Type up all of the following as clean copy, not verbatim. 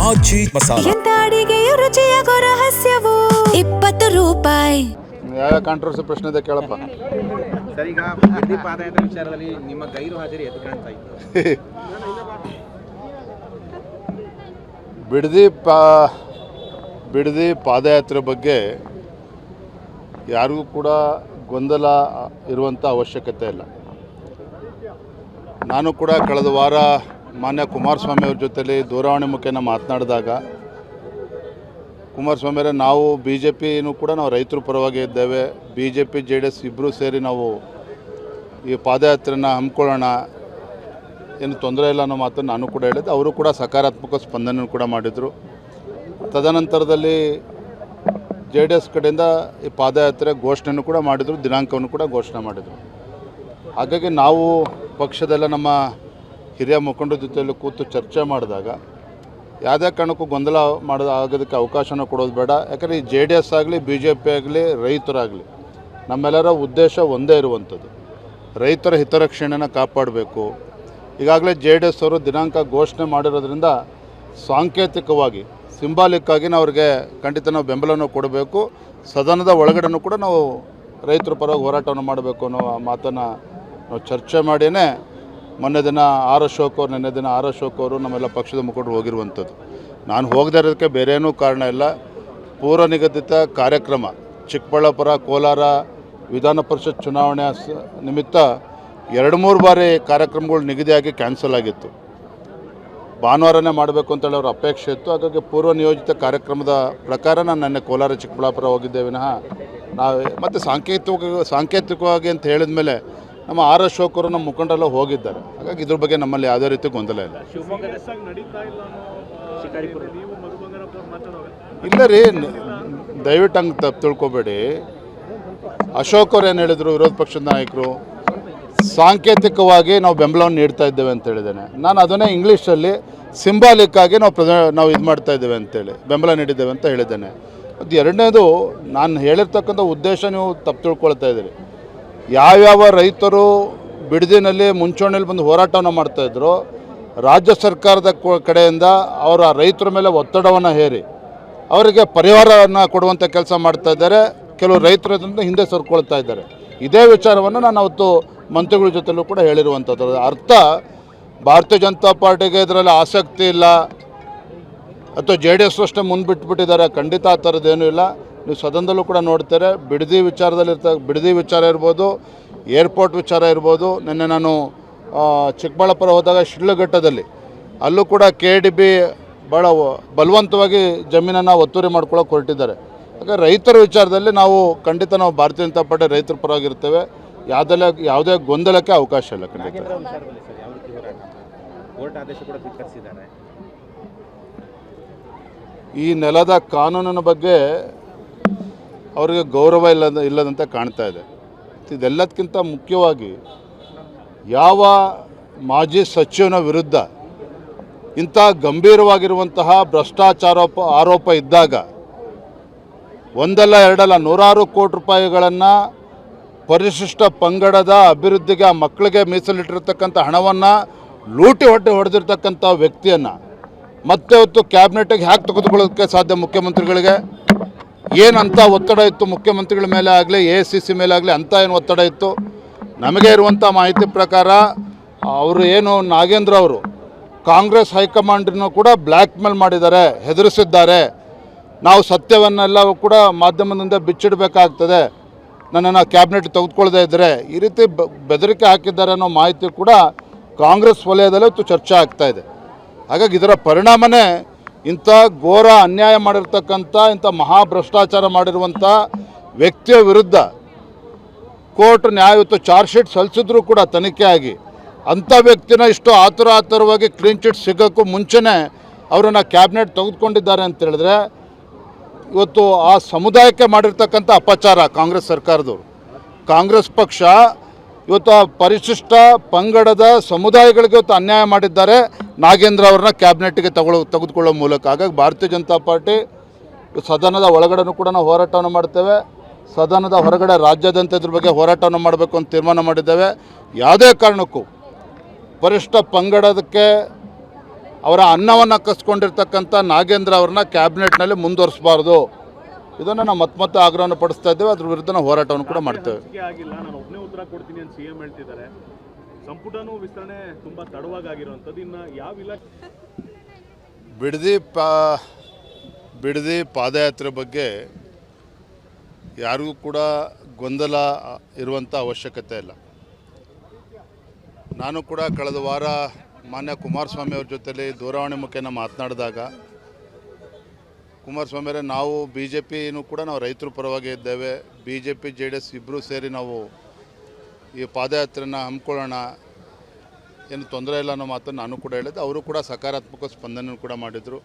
ಆಚಿ ಮಸಾಲ. ಎಂತ ಅಡಿಗೆಯ ರುಚಿಯಾಗೋ ರಹಸ್ಯವು 20 ರೂಪಾಯಿ. ಯಾವ ಕಾಂಟ್ರವರ್ಸಿ ಪ್ರಶ್ನೆ ಇದೆ ಕೇಳಪ್ಪ. ಸರ್, ಈಗ ಬಿಡದಿ ಪಾದಯಾತ್ರೆ ವಿಚಾರದಲ್ಲಿ ನಿಮ್ಮ ಗೈರು ಹಾಜರಿ ಎದ್ದು ಕಾಣ್ತಾ ಇತ್ತು. ಬಿಡದಿ ಪಾದಯಾತ್ರೆ ಬಗ್ಗೆ ಯಾರಿಗೂ ಕೂಡ ಗೊಂದಲ ಇರುವಂಥ ಅವಶ್ಯಕತೆ ಇಲ್ಲ. ನಾನು ಕೂಡ ಕಳೆದ ವಾರ ಮಾನ್ಯ ಕುಮಾರಸ್ವಾಮಿ ಅವ್ರ ಜೊತೆಲಿ ದೂರವಾಣಿ ಮುಖೇನ ಮಾತನಾಡಿದಾಗ ಕುಮಾರಸ್ವಾಮಿಯವರೇ, ನಾವು BJPನೂ ಕೂಡ ನಾವು ರೈತರ ಪರವಾಗಿ ಇದ್ದೇವೆ, BJP JDS ಇಬ್ಬರೂ ಸೇರಿ ನಾವು ಈ ಪಾದಯಾತ್ರೆನ ಹಮ್ಮಿಕೊಳ್ಳೋಣ, ಏನು ತೊಂದರೆ ಇಲ್ಲ ಅನ್ನೋ ಮಾತನ್ನು ನಾನು ಕೂಡ ಹೇಳಿದ್ದೆ. ಅವರು ಕೂಡ ಸಕಾರಾತ್ಮಕ ಸ್ಪಂದನೆ ಕೂಡ ಮಾಡಿದರು. ತದನಂತರದಲ್ಲಿ JDS ಕಡೆಯಿಂದ ಈ ಪಾದಯಾತ್ರೆ ಘೋಷಣೆಯನ್ನು ಕೂಡ ಮಾಡಿದರು, ದಿನಾಂಕವನ್ನು ಕೂಡ ಘೋಷಣೆ ಮಾಡಿದರು. ಹಾಗಾಗಿ ನಾವು ಪಕ್ಷದೆಲ್ಲ ನಮ್ಮ ಹಿರಿಯ ಮುಖಂಡರ ಜೊತೆಯಲ್ಲಿ ಕೂತು ಚರ್ಚೆ ಮಾಡಿದಾಗ ಯಾವುದೇ ಕಾರಣಕ್ಕೂ ಗೊಂದಲ ಆಗೋದಕ್ಕೆ ಅವಕಾಶನ ಕೊಡೋದು ಬೇಡ. ಯಾಕಂದರೆ ಈ JDS ಆಗಲಿ BJP ಆಗಲಿ ರೈತರಾಗಲಿ ನಮ್ಮೆಲ್ಲರ ಉದ್ದೇಶ ಒಂದೇ ಇರುವಂಥದ್ದು, ರೈತರ ಹಿತರಕ್ಷಣೆಯನ್ನು ಕಾಪಾಡಬೇಕು. ಈಗಾಗಲೇ JDS ಅವರು ದಿನಾಂಕ ಘೋಷಣೆ ಮಾಡಿರೋದ್ರಿಂದ ಸಾಂಕೇತಿಕವಾಗಿ ಸಿಂಬಾಲಿಕ್ಕಾಗಿ ನಾವು ಅವ್ರಿಗೆ ಖಂಡಿತ ನಾವು ಬೆಂಬಲವನ್ನು ಕೊಡಬೇಕು. ಸದನದ ಒಳಗಡೆನೂ ಕೂಡ ನಾವು ರೈತರ ಪರವಾಗಿ ಹೋರಾಟವನ್ನು ಮಾಡಬೇಕು ಅನ್ನೋ ಮಾತನ್ನು ನಾವು ಚರ್ಚೆ ಮಾಡಿಯೇ ಮೊನ್ನೆ ದಿನ ಅಶೋಕ್ ಅವರು ನಮ್ಮೆಲ್ಲ ಪಕ್ಷದ ಮುಖಂಡರು ಹೋಗಿರುವಂಥದ್ದು. ನಾನು ಹೋಗದೇ ಇರೋದಕ್ಕೆ ಬೇರೆ ಏನೂ ಕಾರಣ ಇಲ್ಲ. ಪೂರ್ವ ನಿಗದಿತ ಕಾರ್ಯಕ್ರಮ ಚಿಕ್ಕಬಳ್ಳಾಪುರ ಕೋಲಾರ ವಿಧಾನ ಪರಿಷತ್ ಚುನಾವಣೆ ನಿಮಿತ್ತ 2-3 ಬಾರಿ ಕಾರ್ಯಕ್ರಮಗಳು ನಿಗದಿಯಾಗಿ ಕ್ಯಾನ್ಸಲ್ ಆಗಿತ್ತು. ಭಾನುವಾರನೇ ಮಾಡಬೇಕು ಅಂತೇಳಿ ಅವ್ರ ಅಪೇಕ್ಷೆ ಇತ್ತು. ಹಾಗಾಗಿ ಪೂರ್ವ ನಿಯೋಜಿತ ಕಾರ್ಯಕ್ರಮದ ಪ್ರಕಾರ ನಾನು ನೆನ್ನೆ ಕೋಲಾರ ಚಿಕ್ಕಬಳ್ಳಾಪುರ ಹೋಗಿದ್ದೆ ವಿನಃ ನಾವು ಮತ್ತು ಸಾಂಕೇತಿಕವಾಗಿ ಅಂತ ಹೇಳಿದ ಮೇಲೆ ನಮ್ಮ ಅಶೋಕ್ ಅವರು ನಮ್ಮ ಮುಖಂಡರೆಲ್ಲ ಹೋಗಿದ್ದಾರೆ. ಹಾಗಾಗಿ ಇದ್ರ ಬಗ್ಗೆ ನಮ್ಮಲ್ಲಿ ಯಾವುದೇ ರೀತಿ ಗೊಂದಲ ಇಲ್ಲ. ಇಲ್ಲ ರೀ, ದಯವಿಟ್ಟು ಹಂಗೆ ತಪ್ಪು ತಿಳ್ಕೊಬೇಡಿ. ಅಶೋಕ್ ಅವ್ರು ಏನು ಹೇಳಿದರು, ವಿರೋಧ ಪಕ್ಷದ ನಾಯಕರು ಸಾಂಕೇತಿಕವಾಗಿ ನಾವು ಬೆಂಬಲವನ್ನು ನೀಡ್ತಾ ಇದ್ದೇವೆ ಅಂತ ಹೇಳಿದ್ದೇನೆ. ನಾನು ಅದನ್ನೇ ಇಂಗ್ಲೀಷಲ್ಲಿ ಸಿಂಬಾಲಿಕ್ಕಾಗಿ ನಾವು ಇದು ಮಾಡ್ತಾ ಇದ್ದೇವೆ ಅಂತೇಳಿ ಬೆಂಬಲ ನೀಡಿದ್ದೇವೆ ಅಂತ ಹೇಳಿದ್ದೇನೆ. ಮತ್ತು ಎರಡನೇದು, ನಾನು ಹೇಳಿರ್ತಕ್ಕಂಥ ಉದ್ದೇಶ ನೀವು ತಪ್ಪು ತಿಳ್ಕೊಳ್ತಾ ಇದ್ದೀರಿ. ಯಾವ್ಯಾವ ರೈತರು ಬಿಡದಿನಲ್ಲಿ ಮುಂಚೂಣಿಯಲ್ಲಿ ಬಂದು ಹೋರಾಟವನ್ನು ಮಾಡ್ತಾಯಿದ್ರು, ರಾಜ್ಯ ಸರ್ಕಾರದ ಕಡೆಯಿಂದ ಅವರ ರೈತರ ಮೇಲೆ ಒತ್ತಡವನ್ನು ಹೇರಿ ಅವರಿಗೆ ಪರಿಹಾರವನ್ನು ಕೊಡುವಂಥ ಕೆಲಸ ಮಾಡ್ತಾ ಇದ್ದಾರೆ. ಕೆಲವು ರೈತರಿಂದ ಹಿಂದೆ ಸರ್ಕೊಳ್ತಾ ಇದ್ದಾರೆ. ಇದೇ ವಿಚಾರವನ್ನು ನಾನು ಅವತ್ತು ಮಂತ್ರಿಗಳ ಜೊತೆಲೂ ಕೂಡ ಹೇಳಿರುವಂಥದ್ದು. ಅರ್ಥ ಭಾರತೀಯ ಜನತಾ ಪಾರ್ಟಿಗೆ ಇದರಲ್ಲಿ ಆಸಕ್ತಿ ಇಲ್ಲ ಅಥವಾ JDS ಅಷ್ಟೇ ಮುಂದುಬಿಟ್ಬಿಟ್ಟಿದ್ದಾರೆ, ಖಂಡಿತ ಆ ಥರದ್ದೇನೂ ಇಲ್ಲ. ನೀವು ಸದನದಲ್ಲೂ ಕೂಡ ನೋಡ್ತಾರೆ, ಬಿಡದಿ ವಿಚಾರ ಇರ್ಬೋದು, ಏರ್ಪೋರ್ಟ್ ವಿಚಾರ ಇರ್ಬೋದು. ನಿನ್ನೆ ನಾನು ಚಿಕ್ಕಬಳ್ಳಾಪುರ ಹೋದಾಗ ಶಿಡ್ಲಘಟ್ಟದಲ್ಲಿ ಅಲ್ಲೂ ಕೂಡ KDB ಭಾಳ ಬಲವಂತವಾಗಿ ಜಮೀನನ್ನು ಒತ್ತುವರಿ ಮಾಡ್ಕೊಳ್ಳೋಕೆ ಹೊರಟಿದ್ದಾರೆ. ಹಾಗೆ ರೈತರ ವಿಚಾರದಲ್ಲಿ ನಾವು ಖಂಡಿತ ನಾವು ಭಾರತೀಯ ಜನತಾ ಪಾರ್ಟಿ ರೈತರ ಪರವಾಗಿರ್ತೇವೆ. ಯಾವುದೇ ಗೊಂದಲಕ್ಕೆ ಅವಕಾಶ ಇಲ್ಲ. ಖಂಡಿತ ಈ ನೆಲದ ಕಾನೂನಿನ ಬಗ್ಗೆ ಅವರಿಗೆ ಗೌರವ ಇಲ್ಲದಂತೆ ಕಾಣ್ತಾ ಇದೆ. ಇದೆಲ್ಲದಕ್ಕಿಂತ ಮುಖ್ಯವಾಗಿ ಯಾವ ಮಾಜಿ ಸಚಿವನ ವಿರುದ್ಧ ಇಂಥ ಗಂಭೀರವಾಗಿರುವಂತಹ ಭ್ರಷ್ಟಾಚಾರ ಆರೋಪ ಇದ್ದಾಗ ಒಂದಲ್ಲ ಎರಡಲ್ಲ 100 ಕೋಟಿ ರೂಪಾಯಿಗಳನ್ನು ಪರಿಶಿಷ್ಟ ಪಂಗಡದ ಅಭಿವೃದ್ಧಿಗೆ ಆ ಮಕ್ಕಳಿಗೆ ಮೀಸಲಿಟ್ಟಿರ್ತಕ್ಕಂಥ ಹಣವನ್ನು ಲೂಟಿ ಹೊಡೆದಿರ್ತಕ್ಕಂಥ ವ್ಯಕ್ತಿಯನ್ನು ಮತ್ತೆ ಹೊತ್ತು ಕ್ಯಾಬಿನೆಟ್ಗೆ ಹ್ಯಾಕ್ ತೆಗೆದುಕೊಳ್ಳೋದಕ್ಕೆ ಸಾಧ್ಯ? ಮುಖ್ಯಮಂತ್ರಿಗಳಿಗೆ ಏನಂತ ಒತ್ತಡ ಇತ್ತು ಮುಖ್ಯಮಂತ್ರಿಗಳ ಮೇಲೆ ಆಗಲಿ ACC ಮೇಲೆ ಆಗಲಿ, ಅಂಥ ಏನು ಒತ್ತಡ ಇತ್ತು? ನಮಗೆ ಇರುವಂಥ ಮಾಹಿತಿ ಪ್ರಕಾರ ಅವರು ಏನು ನಾಗೇಂದ್ರ ಅವರು ಕಾಂಗ್ರೆಸ್ ಹೈಕಮಾಂಡನ್ನು ಕೂಡ ಬ್ಲ್ಯಾಕ್ ಮೇಲ್ ಮಾಡಿದ್ದಾರೆ, ಹೆದರಿಸಿದ್ದಾರೆ. ನಾವು ಸತ್ಯವನ್ನೆಲ್ಲ ಕೂಡ ಮಾಧ್ಯಮದಿಂದ ಬಿಚ್ಚಿಡಬೇಕಾಗ್ತದೆ, ನನ್ನನ್ನು ಕ್ಯಾಬಿನೆಟ್ ತೆಗೆದುಕೊಳ್ಳದೇ ಇದ್ದರೆ ಈ ರೀತಿ ಬೆದರಿಕೆ ಹಾಕಿದ್ದಾರೆ ಅನ್ನೋ ಮಾಹಿತಿ ಕೂಡ ಕಾಂಗ್ರೆಸ್ ವಲಯದಲ್ಲೇ ಚರ್ಚೆ ಆಗ್ತಾ ಇದೆ. ಹಾಗಾಗಿ ಇದರ ಪರಿಣಾಮನೇ ಇಂಥ ಘೋರ ಅನ್ಯಾಯ ಮಾಡಿರ್ತಕ್ಕಂಥ ಇಂಥ ಮಹಾಭ್ರಷ್ಟಾಚಾರ ಮಾಡಿರುವಂಥ ವ್ಯಕ್ತಿಯ ವಿರುದ್ಧ ಕೋರ್ಟ್ ನ್ಯಾಯಯುತ ಚಾರ್ಜ್ ಶೀಟ್ ಸಲ್ಲಿಸಿದ್ರೂ ಕೂಡ ತನಿಖೆ ಆಗಿ ಅಂಥ ವ್ಯಕ್ತಿನ ಇಷ್ಟು ಆತುರವಾಗಿ ಕ್ಲೀನ್ ಚಿಟ್ ಸಿಗೋಕ್ಕೂ ಮುಂಚೆನೇ ಅವರನ್ನು ಕ್ಯಾಬಿನೆಟ್ ತೆಗೆದುಕೊಂಡಿದ್ದಾರೆ ಅಂತ ಹೇಳಿದ್ರೆ ಇವತ್ತು ಆ ಸಮುದಾಯಕ್ಕೆ ಮಾಡಿರ್ತಕ್ಕಂಥ ಅಪಚಾರ ಕಾಂಗ್ರೆಸ್ ಸರ್ಕಾರದವರು. ಕಾಂಗ್ರೆಸ್ ಪಕ್ಷ ಇವತ್ತು ಆ ಪರಿಶಿಷ್ಟ ಪಂಗಡದ ಸಮುದಾಯಗಳಿಗೆ ಇವತ್ತು ಅನ್ಯಾಯ ಮಾಡಿದ್ದಾರೆ ನಾಗೇಂದ್ರ ಅವ್ರನ್ನ ಕ್ಯಾಬಿನೆಟ್ಗೆ ತೆಗೆದುಕೊಳ್ಳೋ ಮೂಲಕ. ಹಾಗಾಗಿ ಭಾರತೀಯ ಜನತಾ ಪಾರ್ಟಿ ಸದನದ ಒಳಗಡೆನೂ ಕೂಡ ನಾವು ಹೋರಾಟವನ್ನು ಮಾಡ್ತೇವೆ, ಸದನದ ಹೊರಗಡೆ ರಾಜ್ಯಾದ್ಯಂತ ಇದ್ರ ಬಗ್ಗೆ ಹೋರಾಟವನ್ನು ಮಾಡಬೇಕು ಅಂತ ತೀರ್ಮಾನ ಮಾಡಿದ್ದೇವೆ. ಯಾವುದೇ ಕಾರಣಕ್ಕೂ ಪರಿಶಿಷ್ಟ ಪಂಗಡದಕ್ಕೆ ಅವರ ಅನ್ನವನ್ನು ಕಸ್ಕೊಂಡಿರ್ತಕ್ಕಂಥ ನಾಗೇಂದ್ರ ಅವ್ರನ್ನ ಕ್ಯಾಬಿನೆಟ್ನಲ್ಲಿ ಮುಂದುವರಿಸಬಾರ್ದು. ಇದನ್ನು ನಾವು ಮತ್ತೆ ಆಗ್ರಹವನ್ನು ಪಡಿಸ್ತಾ ಇದ್ದೇವೆ. ಅದ್ರ ವಿರುದ್ಧ ನಾವು ಹೋರಾಟವನ್ನು ಕೂಡ ಮಾಡ್ತೇವೆ. ಆಗಿಲ್ಲ, ನಾನು ಒಬ್ಬನೇ ಉತ್ತರ ಕೊಡ್ತೀನಿ ಅಂತ ಸಿಎಂ ಹೇಳ್ತಿದ್ದಾರೆ. ಸಂಪುಟನೂ ವಿಸ್ತರಣೆ ತುಂಬ ತಡವಾಗಿರುವಂಥದ್ದು. ಇನ್ನು ಯಾವ ಇಲಾಖೆ ಬಿಡದಿ ಪಾದಯಾತ್ರೆ ಬಗ್ಗೆ ಯಾರಿಗೂ ಕೂಡ ಗೊಂದಲ ಇರುವಂಥ ಅವಶ್ಯಕತೆ ಇಲ್ಲ. ನಾನು ಕೂಡ ಕಳೆದ ವಾರ ಮಾನ್ಯ ಕುಮಾರಸ್ವಾಮಿ ಅವ್ರ ಜೊತೆಲಿ ದೂರವಾಣಿ ಮುಖೇನ ಮಾತನಾಡಿದಾಗ ಕುಮಾರಸ್ವಾಮಿ ಅವರೇ, ನಾವು BJPನೂ ಕೂಡ ನಾವು ರೈತರ ಪರವಾಗಿ ಇದ್ದೇವೆ, BJP JDS ಇಬ್ಬರೂ ಸೇರಿ ನಾವು ಈ ಪಾದಯಾತ್ರೆನ ಹಮ್ಮಿಕೊಳ್ಳೋಣ, ಏನು ತೊಂದರೆ ಇಲ್ಲ ಅನ್ನೋ ಮಾತನ್ನು ನಾನು ಕೂಡ ಹೇಳಿದ್ದೆ. ಅವರು ಕೂಡ ಸಕಾರಾತ್ಮಕ ಸ್ಪಂದನೆ ಕೂಡ ಮಾಡಿದರು.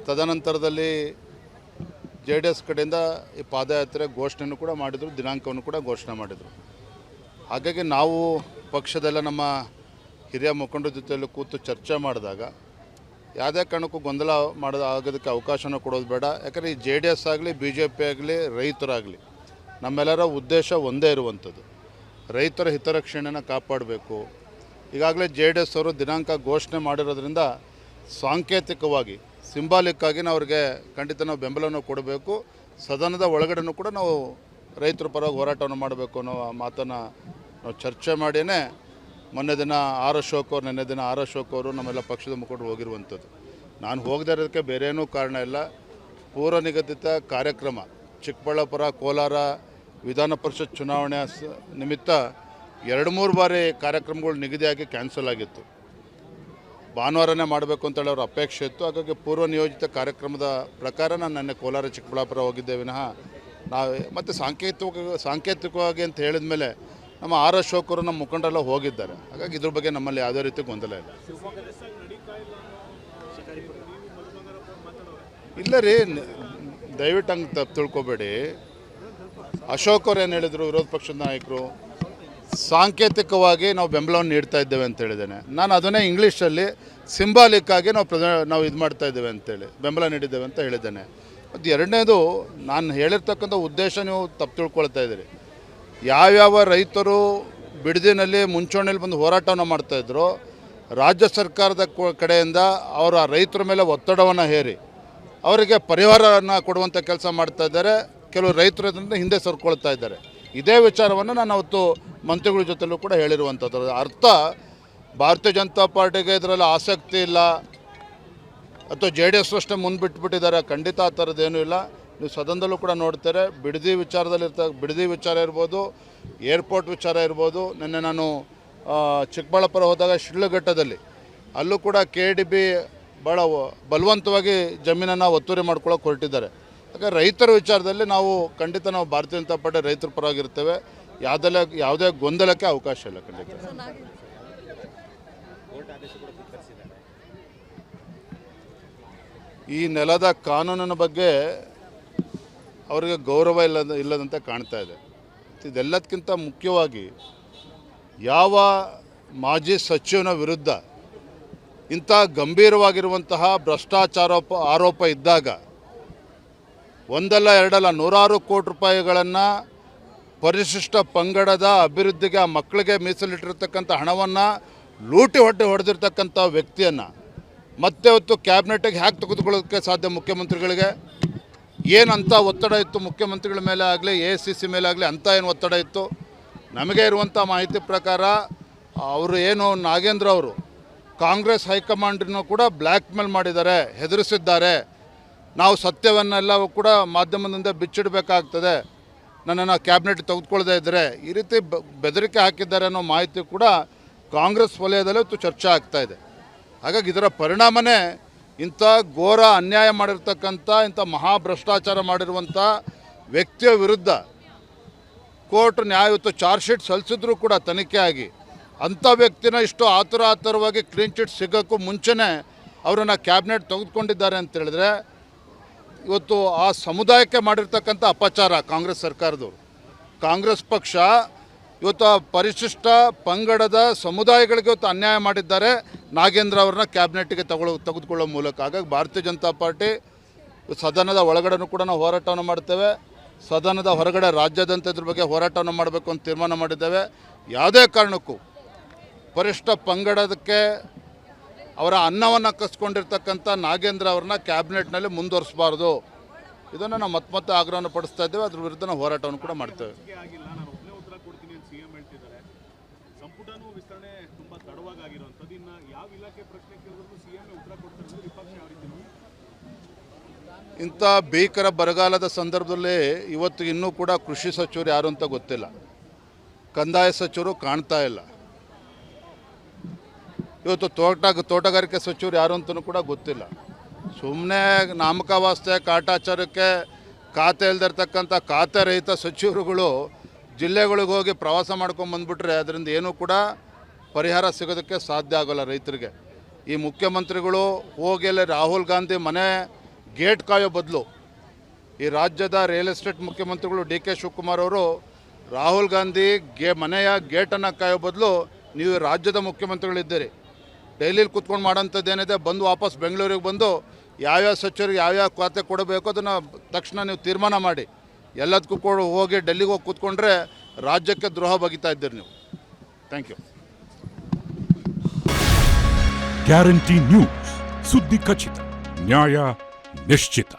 ತದನಂತರದಲ್ಲಿ JDS ಕಡೆಯಿಂದ ಈ ಪಾದಯಾತ್ರೆ ಘೋಷಣೆಯನ್ನು ಕೂಡ ಮಾಡಿದರು, ದಿನಾಂಕವನ್ನು ಕೂಡ ಘೋಷಣೆ ಮಾಡಿದರು. ಹಾಗಾಗಿ ನಾವು ಪಕ್ಷದೆಲ್ಲ ನಮ್ಮ ಹಿರಿಯ ಮುಖಂಡರ ಜೊತೆಯಲ್ಲಿ ಕೂತು ಚರ್ಚೆ ಮಾಡಿದಾಗ ಯಾವುದೇ ಕಾರಣಕ್ಕೂ ಗೊಂದಲ ಆಗೋದಕ್ಕೆ ಅವಕಾಶನ ಕೊಡೋದು ಬೇಡ. ಯಾಕಂದರೆ ಈ JDS ಆಗಲಿ BJP ಆಗಲಿ ರೈತರಾಗಲಿ ನಮ್ಮೆಲ್ಲರ ಉದ್ದೇಶ ಒಂದೇ ಇರುವಂಥದ್ದು, ರೈತರ ಹಿತರಕ್ಷಣೆಯನ್ನು ಕಾಪಾಡಬೇಕು. ಈಗಾಗಲೇ JDS ಅವರು ದಿನಾಂಕ ಘೋಷಣೆ ಮಾಡಿರೋದ್ರಿಂದ ಸಾಂಕೇತಿಕವಾಗಿ ಸಿಂಬಾಲಿಕ್ಕಾಗಿ ನಾವು ಅವ್ರಿಗೆ ಖಂಡಿತ ನಾವು ಬೆಂಬಲವನ್ನು ಕೊಡಬೇಕು. ಸದನದ ಒಳಗಡೆನೂ ಕೂಡ ನಾವು ರೈತರ ಪರವಾಗಿ ಹೋರಾಟವನ್ನು ಮಾಡಬೇಕು ಅನ್ನೋ ಮಾತನ್ನು ನಾವು ಚರ್ಚೆ ಮಾಡಿಯೇ ಮೊನ್ನೆ ದಿನ ನಿನ್ನೆ ದಿನ ಆರ್ ಅಶೋಕ್ ಅವರು ನಮ್ಮೆಲ್ಲ ಪಕ್ಷದ ಮುಖಂಡರು ಹೋಗಿರುವಂಥದ್ದು. ನಾನು ಹೋಗದೇ ಇರೋದಕ್ಕೆ ಬೇರೆ ಏನೂ ಕಾರಣ ಇಲ್ಲ. ಪೂರ್ವ ನಿಗದಿತ ಕಾರ್ಯಕ್ರಮ ಚಿಕ್ಕಬಳ್ಳಾಪುರ ಕೋಲಾರ ವಿಧಾನ ಪರಿಷತ್ ಚುನಾವಣೆ ನಿಮಿತ್ತ 2-3 ಬಾರಿ ಕಾರ್ಯಕ್ರಮಗಳು ನಿಗದಿಯಾಗಿ ಕ್ಯಾನ್ಸಲ್ ಆಗಿತ್ತು. ಭಾನುವಾರನೇ ಮಾಡಬೇಕು ಅಂತೇಳಿ ಅವ್ರ ಅಪೇಕ್ಷೆ ಇತ್ತು. ಹಾಗಾಗಿ ಪೂರ್ವ ನಿಯೋಜಿತ ಕಾರ್ಯಕ್ರಮದ ಪ್ರಕಾರ ನಾನು ನೆನ್ನೆ ಕೋಲಾರ ಚಿಕ್ಕಬಳ್ಳಾಪುರ ಹೋಗಿದ್ದೆ ವಿನಃ ನಾವು ಮತ್ತು ಸಾಂಕೇತಿಕವಾಗಿ ಅಂತ ಹೇಳಿದ ಮೇಲೆ ನಮ್ಮ ಆರ್ ಅಶೋಕ್ ಅವರು ನಮ್ಮ ಮುಖಂಡರೆಲ್ಲ ಹೋಗಿದ್ದಾರೆ. ಹಾಗಾಗಿ ಇದ್ರ ಬಗ್ಗೆ ನಮ್ಮಲ್ಲಿ ಯಾವುದೇ ರೀತಿ ಗೊಂದಲ ಇಲ್ಲ. ಇಲ್ಲ ರೀ, ದಯವಿಟ್ಟು ಹಂಗೆ ತಪ್ಪು ತಿಳ್ಕೊಬೇಡಿ. ಅಶೋಕ್ ಅವ್ರು ಏನು ಹೇಳಿದರು, ವಿರೋಧ ಪಕ್ಷದ ನಾಯಕರು ಸಾಂಕೇತಿಕವಾಗಿ ನಾವು ಬೆಂಬಲವನ್ನು ನೀಡ್ತಾ ಇದ್ದೇವೆ ಅಂತ ಹೇಳಿದ್ದೇನೆ. ನಾನು ಅದನ್ನೇ ಇಂಗ್ಲೀಷಲ್ಲಿ ಸಿಂಬಾಲಿಕ್ಕಾಗಿ ನಾವು ಇದು ಮಾಡ್ತಾ ಇದ್ದೇವೆ ಅಂತೇಳಿ ಬೆಂಬಲ ನೀಡಿದ್ದೇವೆ ಅಂತ ಹೇಳಿದ್ದೇನೆ. ಮತ್ತು ಎರಡನೇದು, ನಾನು ಹೇಳಿರ್ತಕ್ಕಂಥ ಉದ್ದೇಶ ನೀವು ತಪ್ಪು ತಿಳ್ಕೊಳ್ತಾ ಇದ್ದೀರಿ. ಯಾವ್ಯಾವ ರೈತರು ಬಿಡದಿನಲ್ಲಿ ಮುಂಚೂಣಿಯಲ್ಲಿ ಬಂದು ಹೋರಾಟವನ್ನು ಮಾಡ್ತಾಯಿದ್ರು, ರಾಜ್ಯ ಸರ್ಕಾರದ ಕಡೆಯಿಂದ ಅವರ ರೈತರ ಮೇಲೆ ಒತ್ತಡವನ್ನು ಹೇರಿ ಅವರಿಗೆ ಪರಿಹಾರವನ್ನು ಕೊಡುವಂಥ ಕೆಲಸ ಮಾಡ್ತಾ ಇದ್ದಾರೆ. ಕೆಲವು ರೈತರು ಅದರಿಂದ ಹಿಂದೆ ಸರ್ಕೊಳ್ತಾ ಇದ್ದಾರೆ. ಇದೇ ವಿಚಾರವನ್ನು ನಾನು ಅವತ್ತು ಮಂತ್ರಿಗಳ ಜೊತೆಲೂ ಕೂಡ ಹೇಳಿರುವಂಥದ್ದು. ಅರ್ಥ ಭಾರತೀಯ ಜನತಾ ಪಾರ್ಟಿಗೆ ಇದರಲ್ಲಿ ಆಸಕ್ತಿ ಇಲ್ಲ ಅಥವಾ JDS ಅಷ್ಟೇ ಮುಂದೆ ಬಿಟ್ಬಿಟ್ಟಿದ್ದಾರೆ, ಖಂಡಿತ ಆ ಥರದ್ದೇನೂ ಇಲ್ಲ. ನೀವು ಸದನದಲ್ಲೂ ಕೂಡ ನೋಡ್ತಾರೆ, ಬಿಡದಿ ವಿಚಾರ ಇರ್ಬೋದು, ಏರ್ಪೋರ್ಟ್ ವಿಚಾರ ಇರ್ಬೋದು. ನಿನ್ನೆ ನಾನು ಚಿಕ್ಕಬಳ್ಳಾಪುರ ಹೋದಾಗ ಶಿಡ್ಲಘಟ್ಟದಲ್ಲಿ ಅಲ್ಲೂ ಕೂಡ KDB ಭಾಳ ಬಲವಂತವಾಗಿ ಜಮೀನನ್ನು ಒತ್ತುವರಿ ಮಾಡ್ಕೊಳ್ಳೋಕೆ ಹೊರಟಿದ್ದಾರೆ. ಯಾಕಂದರೆ ರೈತರ ವಿಚಾರದಲ್ಲಿ ನಾವು ಖಂಡಿತ ನಾವು ಭಾರತೀಯ ಜನತಾ ಪಾರ್ಟಿ ರೈತರ ಪರವಾಗಿರ್ತೇವೆ. ಯಾವುದೇ ಗೊಂದಲಕ್ಕೆ ಅವಕಾಶ ಇಲ್ಲ. ಖಂಡಿತ ಈ ನೆಲದ ಕಾನೂನಿನ ಬಗ್ಗೆ ಅವರಿಗೆ ಗೌರವ ಇಲ್ಲದಂತೆ ಕಾಣ್ತಾ ಇದೆ. ಇದೆಲ್ಲದಕ್ಕಿಂತ ಮುಖ್ಯವಾಗಿ ಯಾವ ಮಾಜಿ ಸಚಿವನ ವಿರುದ್ಧ ಇಂಥ ಗಂಭೀರವಾಗಿರುವಂತಹ ಭ್ರಷ್ಟಾಚಾರ ಆರೋಪ ಇದ್ದಾಗ ಒಂದಲ್ಲ ಎರಡಲ್ಲ 100 ಕೋಟಿ ರೂಪಾಯಿಗಳನ್ನು ಪರಿಶಿಷ್ಟ ಪಂಗಡದ ಅಭಿವೃದ್ಧಿಗೆ ಆ ಮಕ್ಕಳಿಗೆ ಮೀಸಲಿಟ್ಟಿರ್ತಕ್ಕಂಥ ಹಣವನ್ನು ಲೂಟಿ ಹೊಡೆದಿರ್ತಕ್ಕಂಥ ವ್ಯಕ್ತಿಯನ್ನು ಮತ್ತೆ ಹೊತ್ತು ಕ್ಯಾಬಿನೆಟ್ಗೆ ಹ್ಯಾಕ್ ತೆಗೆದುಕೊಳ್ಳೋದಕ್ಕೆ ಸಾಧ್ಯ? ಮುಖ್ಯಮಂತ್ರಿಗಳಿಗೆ ಏನಂತ ಒತ್ತಡ ಇತ್ತು ಮುಖ್ಯಮಂತ್ರಿಗಳ ಮೇಲೆ ಆಗಲಿ ACC ಮೇಲೆ ಆಗಲಿ, ಅಂಥ ಏನು ಒತ್ತಡ ಇತ್ತು? ನಮಗೆ ಇರುವಂಥ ಮಾಹಿತಿ ಪ್ರಕಾರ ಅವರು ಏನು ನಾಗೇಂದ್ರ ಅವರು ಕಾಂಗ್ರೆಸ್ ಹೈಕಮಾಂಡ್ರನ್ನು ಕೂಡ ಬ್ಲ್ಯಾಕ್ ಮೇಲ್ ಮಾಡಿದ್ದಾರೆ, ಹೆದರಿಸಿದ್ದಾರೆ. ನಾವು ಸತ್ಯವನ್ನೆಲ್ಲ ಕೂಡ ಮಾಧ್ಯಮದಿಂದ ಬಿಚ್ಚಿಡಬೇಕಾಗ್ತದೆ, ನನ್ನನ್ನು ಕ್ಯಾಬಿನೆಟ್ ತೆಗೆದುಕೊಳ್ಳದೇ ಇದ್ದರೆ ಈ ರೀತಿ ಬೆದರಿಕೆ ಹಾಕಿದ್ದಾರೆ ಅನ್ನೋ ಮಾಹಿತಿ ಕೂಡ ಕಾಂಗ್ರೆಸ್ ವಲಯದಲ್ಲೇ ಚರ್ಚೆ ಆಗ್ತಾಯಿದೆ. ಹಾಗಾಗಿ ಇದರ ಪರಿಣಾಮನೇ ಇಂಥ ಘೋರ ಅನ್ಯಾಯ ಮಾಡಿರ್ತಕ್ಕಂಥ ಇಂಥ ಮಹಾಭ್ರಷ್ಟಾಚಾರ ಮಾಡಿರುವಂಥ ವ್ಯಕ್ತಿಯ ವಿರುದ್ಧ ಕೋರ್ಟ್ ನ್ಯಾಯಯುತ ಚಾರ್ಜ್ ಶೀಟ್ ಸಲ್ಲಿಸಿದ್ರೂ ಕೂಡ ತನಿಖೆ ಆಗಿ ಅಂಥ ವ್ಯಕ್ತಿನ ಇಷ್ಟು ಆತುರವಾಗಿ ಕ್ಲೀನ್ ಚಿಟ್ ಸಿಗೋಕ್ಕೂ ಮುಂಚೆನೇ ಅವರನ್ನು ಕ್ಯಾಬಿನೆಟ್ ತೆಗೆದುಕೊಂಡಿದ್ದಾರೆ ಅಂತ ಹೇಳಿದ್ರೆ ಇವತ್ತು ಆ ಸಮುದಾಯಕ್ಕೆ ಮಾಡಿರ್ತಕ್ಕಂಥ ಅಪಚಾರ ಕಾಂಗ್ರೆಸ್ ಸರ್ಕಾರದವರು. ಕಾಂಗ್ರೆಸ್ ಪಕ್ಷ ಇವತ್ತು ಪರಿಶಿಷ್ಟ ಪಂಗಡದ ಸಮುದಾಯಗಳಿಗೆ ಇವತ್ತು ಅನ್ಯಾಯ ಮಾಡಿದ್ದಾರೆ ನಾಗೇಂದ್ರ ಅವ್ರನ್ನ ಕ್ಯಾಬಿನೆಟ್ಗೆ ತೆಗೆದುಕೊಳ್ಳೋ ಮೂಲಕ. ಹಾಗಾಗಿ ಭಾರತೀಯ ಜನತಾ ಪಾರ್ಟಿ ಸದನದ ಒಳಗಡೆನೂ ಕೂಡ ನಾವು ಹೋರಾಟವನ್ನು ಮಾಡ್ತೇವೆ, ಸದನದ ಹೊರಗಡೆ ರಾಜ್ಯಾದ್ಯಂತ ಇದ್ರ ಬಗ್ಗೆ ಹೋರಾಟವನ್ನು ಮಾಡಬೇಕು ಅಂತ ತೀರ್ಮಾನ ಮಾಡಿದ್ದೇವೆ. ಯಾವುದೇ ಕಾರಣಕ್ಕೂ ಪರಿಶಿಷ್ಟ ಪಂಗಡದಕ್ಕೆ ಅವರ ಅನ್ನವನ್ನು ಕಸ್ಕೊಂಡಿರ್ತಕ್ಕಂಥ ನಾಗೇಂದ್ರ ಅವ್ರನ್ನ ಕ್ಯಾಬಿನೆಟ್ನಲ್ಲಿ ಮುಂದುವರಿಸಬಾರ್ದು. ಇದನ್ನು ನಾವು ಮತ್ತೆ ಆಗ್ರಹವನ್ನು ಪಡಿಸ್ತಾ ಇದ್ದೇವೆ. ಅದ್ರ ವಿರುದ್ಧ ನಾವು ಹೋರಾಟವನ್ನು ಕೂಡ ಮಾಡ್ತೇವೆ. ಆಗಿಲ್ಲ, ನಾನು ಒಬ್ಬನೇ ಉತ್ತರ ಕೊಡ್ತೀನಿ ಅಂತ ಸಿಎಂ ಹೇಳ್ತಿದ್ದಾರೆ. ಸಂಪುಟನೂ ವಿಸ್ತರಣೆ ತುಂಬಾ ತಡವಾಗಿರುವಂಥದ್ದು. ಇನ್ನು ಯಾವ ಇಲಾಖೆ ಪ್ರಶ್ನೆ ಕೇಳಿದ್ರು ಸಿಎಂ ಉತ್ತರ ಕೊಡ್ತಾರೆ ಅಂದ್ರೆ ವಿಪಕ್ಷ ಯಾವ ರೀತಿ ನೋಡಿ? ಇಂಥ ಭೀಕರ ಬರಗಾಲದ ಸಂದರ್ಭದಲ್ಲಿ ಇವತ್ತು ಇನ್ನೂ ಕೂಡ ಕೃಷಿ ಸಚಿವರು ಯಾರು ಅಂತ ಗೊತ್ತಿಲ್ಲ, ಕಂದಾಯ ಸಚಿವರು ಕಾಣ್ತಾ ಇಲ್ಲ, ಇವತ್ತು ತೋಟಗಾರಿಕೆ ಸಚಿವರು ಯಾರು ಅಂತಲೂ ಕೂಡ ಗೊತ್ತಿಲ್ಲ. ಸುಮ್ಮನೆ ನಾಮಕಾವಾಸ್ತೆ ಕಾಟಾಚಾರಕ್ಕೆ ಖಾತೆ ಇಲ್ದಿರ್ತಕ್ಕಂಥ ಖಾತೆ ರಹಿತ ಸಚಿವರುಗಳು ಜಿಲ್ಲೆಗಳಿಗೆ ಹೋಗಿ ಪ್ರವಾಸ ಮಾಡ್ಕೊಂಡು ಬಂದುಬಿಟ್ರೆ ಅದರಿಂದ ಏನೂ ಕೂಡ ಪರಿಹಾರ ಸಿಗೋದಕ್ಕೆ ಸಾಧ್ಯ ಆಗೋಲ್ಲ ರೈತರಿಗೆ. ಈ ಮುಖ್ಯಮಂತ್ರಿಗಳು ಹೋಗಿ ಅಲ್ಲಿ ರಾಹುಲ್ ಗಾಂಧಿ ಮನೆ ಗೇಟ್ ಕಾಯೋ ಬದಲು, ಈ ರಾಜ್ಯದ ರಿಯಲ್ ಎಸ್ಟೇಟ್ ಮುಖ್ಯಮಂತ್ರಿಗಳು ಡಿ ಕೆ ಶಿವಕುಮಾರ್ ಅವರು ರಾಹುಲ್ ಗಾಂಧಿ ಮನೆಯ ಗೇಟನ್ನು ಕಾಯೋ ಬದಲು ನೀವು ರಾಜ್ಯದ ಮುಖ್ಯಮಂತ್ರಿಗಳಿದ್ದೀರಿ, ಡೈಲಿಲಿ ಕೂತ್ಕೊಂಡು ಮಾಡೋಂಥದ್ದೇನಿದೆ, ಬಂದು ವಾಪಸ್ ಬೆಂಗಳೂರಿಗೆ ಬಂದು ಯಾವ್ಯಾವ ಸಚಿವರಿಗೆ ಯಾವ್ಯಾವ ಖಾತೆ ಕೊಡಬೇಕು ಅದನ್ನು ತಕ್ಷಣ ನೀವು ತೀರ್ಮಾನ ಮಾಡಿ. ಎಲ್ಲದಕ್ಕೂ ಹೋಗಿ ಡೆಲ್ಲಿಗೆ ಹೋಗಿ ಕೂತ್ಕೊಂಡ್ರೆ ರಾಜ್ಯಕ್ಕೆ ದ್ರೋಹ ಬಗಿತಾ ಇದ್ದೀರಿ ನೀವು. Thank you. ಗ್ಯಾರಂಟಿ ನ್ಯೂಸ್, ಸುದ್ದಿ ಖಚಿತ, ನ್ಯಾಯ ನಿಶ್ಚಿತ.